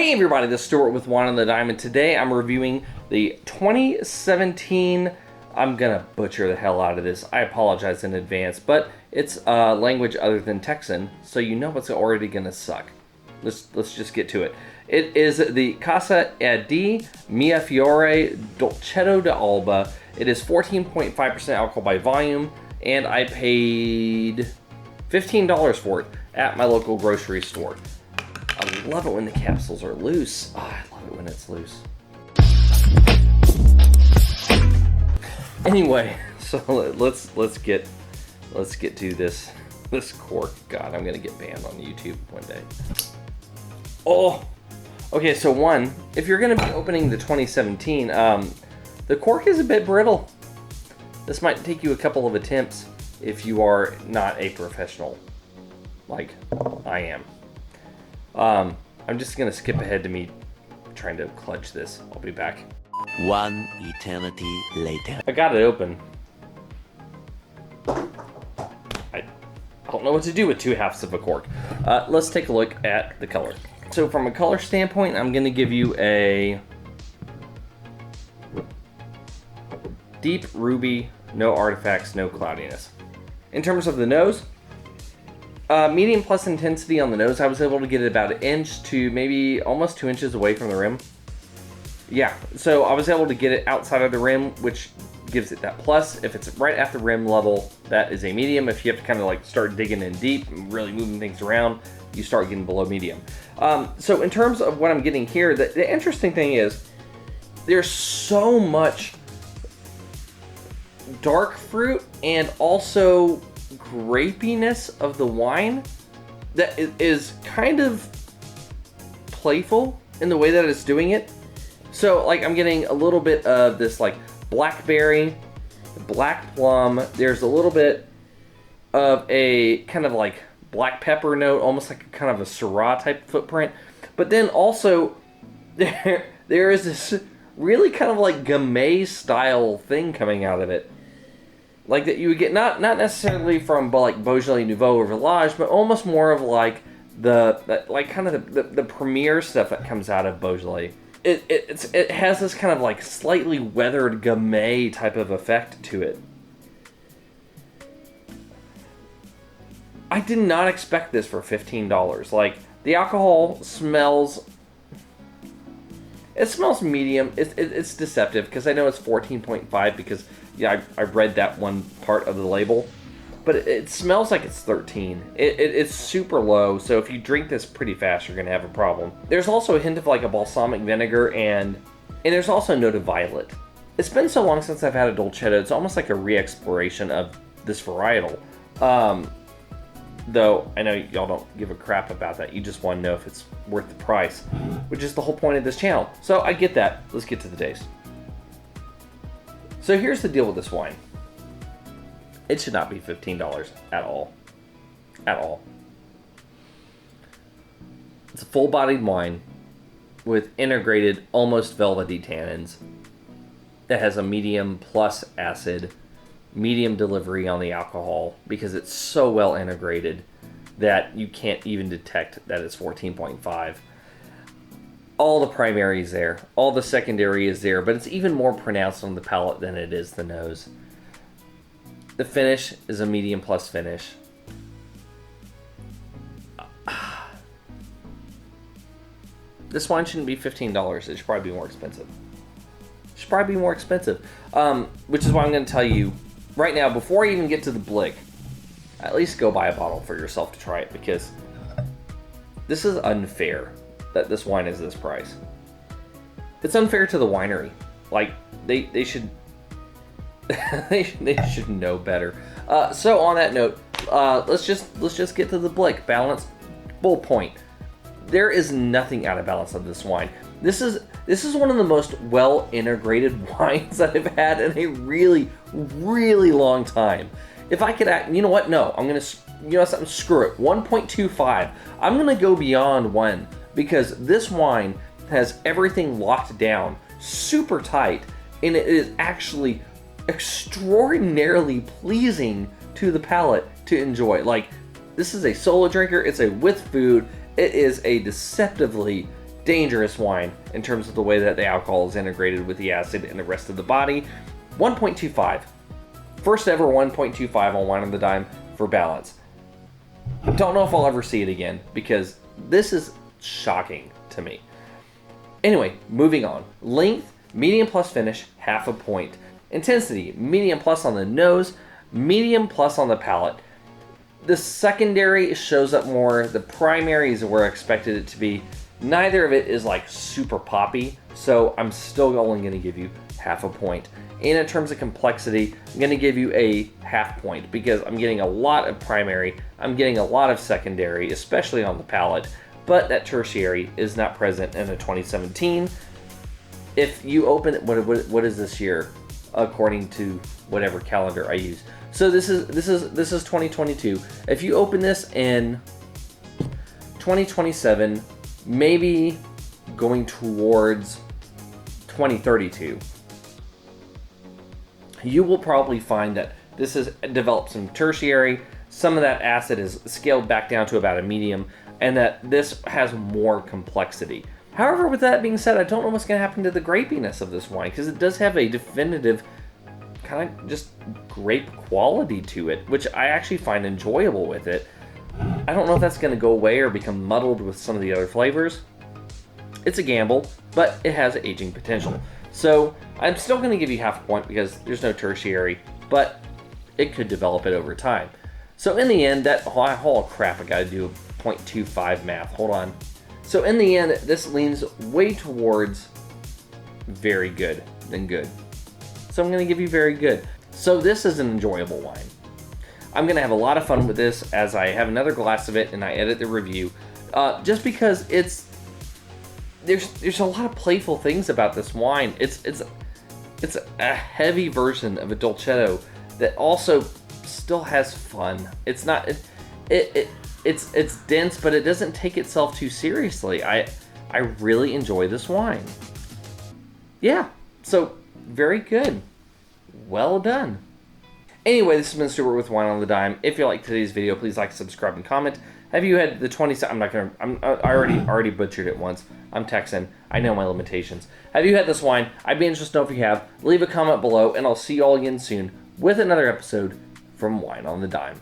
Hey everybody, this is Stuart with Wine on the Diamond. Today I'm reviewing the 2017, I'm gonna butcher the hell out of this, I apologize in advance, but it's a language other than Texan, so you know it's already gonna suck. Let's just get to it. It is the Casa, E.di, Mirafiore Dolcetto de Alba. It is 14.5% alcohol by volume, and I paid $15 for it at my local grocery store. I love it when the capsules are loose. Oh, I love it when it's loose. Anyway, so let's get to this cork. God, I'm gonna get banned on YouTube one day. Oh, okay. So one, if you're gonna be opening the 2017, the cork is a bit brittle. This might take you a couple of attempts if you are not a professional, like I am. I'm just gonna skip ahead to me trying to clutch this. I'll be back. One eternity later. I got it open. I don't know what to do with 2/2 of a cork. Let's take a look at the color. So from a color standpoint, I'm gonna give you a deep ruby, no artifacts, no cloudiness. In terms of the nose, medium plus intensity on the nose. I was able to get it about 1 inch to maybe almost 2 inches away from the rim. Yeah, so I was able to get it outside of the rim, which gives it that plus. If it's right at the rim level, that is a medium. If you have to kind of like start digging in deep and really moving things around, you start getting below medium. So in terms of what I'm getting here, the interesting thing is there's so much dark fruit and also grapiness of the wine that is kind of playful in the way that it's doing it. So like I'm getting a little bit of this like blackberry, black plum. There's a little bit of a kind of like black pepper note, almost like a kind of a Syrah type footprint. But then also there is this really kind of like Gamay style thing coming out of it. Like that you would get not necessarily from like Beaujolais Nouveau or Village, but almost more of like the premier stuff that comes out of Beaujolais. It has this kind of like slightly weathered Gamay type of effect to it. I did not expect this for $15. Like the alcohol smells. It smells medium. It's deceptive because I know it's 14.5 because yeah, I read that one part of the label, but it smells like it's 13. It's super low, so if you drink this pretty fast, you're gonna have a problem. There's also a hint of like a balsamic vinegar and there's also a note of violet. It's been so long since I've had a Dolcetto, it's almost like a re-exploration of this varietal. Though I know y'all don't give a crap about that. You just want to know if it's worth the price, which is the whole point of this channel. So I get that. Let's get to the taste. So here's the deal with this wine. It should not be $15 at all. At all. It's a full-bodied wine with integrated, almost velvety tannins. That has a medium plus acid, medium delivery on the alcohol because it's so well integrated that you can't even detect that it's 14.5. All the primary is there, all the secondary is there, but it's even more pronounced on the palate than it is the nose. The finish is a medium plus finish. This wine shouldn't be $15. It should probably be more expensive. It should probably be more expensive. Which is why I'm going to tell you right now, before I even get to the blick, at least go buy a bottle for yourself to try it, because this is unfair that this wine is this price. It's unfair to the winery. Like they should they should know better. So on that note, let's just get to the blick. Balance, bull point. There is nothing out of balance of this wine. This is one of the most well integrated wines that I've had in a really, really long time. If I could you know what? No, I'm gonna, you know something, screw it. 1.25. I'm gonna go beyond 1 because this wine has everything locked down super tight, and it is actually extraordinarily pleasing to the palate to enjoy. Like, this is a solo drinker. It's a with food. It is a deceptively dangerous wine in terms of the way that the alcohol is integrated with the acid and the rest of the body. 1.25. First ever 1.25 on Wine on the Dime for balance. Don't know if I'll ever see it again because this is shocking to me. Anyway, moving on. Length, medium plus finish, half a point. Intensity, medium plus on the nose, medium plus on the palate. The secondary shows up more. The primary is where I expected it to be. Neither of it is like super poppy, so I'm still only going to give you half a point. And in terms of complexity, I'm going to give you a half point because I'm getting a lot of primary, I'm getting a lot of secondary, especially on the palate, but that tertiary is not present in a 2017. If you open it, what is this year according to whatever calendar I use? So this is 2022. If you open this in 2027, maybe going towards 2032, you will probably find that this has developed some tertiary, some of that acid is scaled back down to about a medium, and that this has more complexity. However, with that being said, I don't know what's going to happen to the grapiness of this wine, because it does have a definitive kind of just grape quality to it, which I actually find enjoyable with it. I don't know if that's going to go away or become muddled with some of the other flavors. It's a gamble, but it has aging potential. So I'm still going to give you half a point because there's no tertiary, but it could develop it over time. So in the end, that whole crap, I got to do a 0.25 math. Hold on. So in the end, this leans way towards very good than good. So I'm going to give you very good. So this is an enjoyable wine. I'm going to have a lot of fun with this as I have another glass of it and I edit the review. Just because there's a lot of playful things about this wine. It's a heavy version of a Dolcetto that also still has fun. It's not it's dense, but it doesn't take itself too seriously. I really enjoy this wine. Yeah, so very good. Well done. Anyway, this has been Stuart with Wine on the Dime. If you liked today's video, please like, subscribe, and comment. Have you had the 20? I already butchered it once. I'm Texan. I know my limitations. Have you had this wine? I'd be interested to know if you have. Leave a comment below, and I'll see you all again soon with another episode from Wine on the Dime.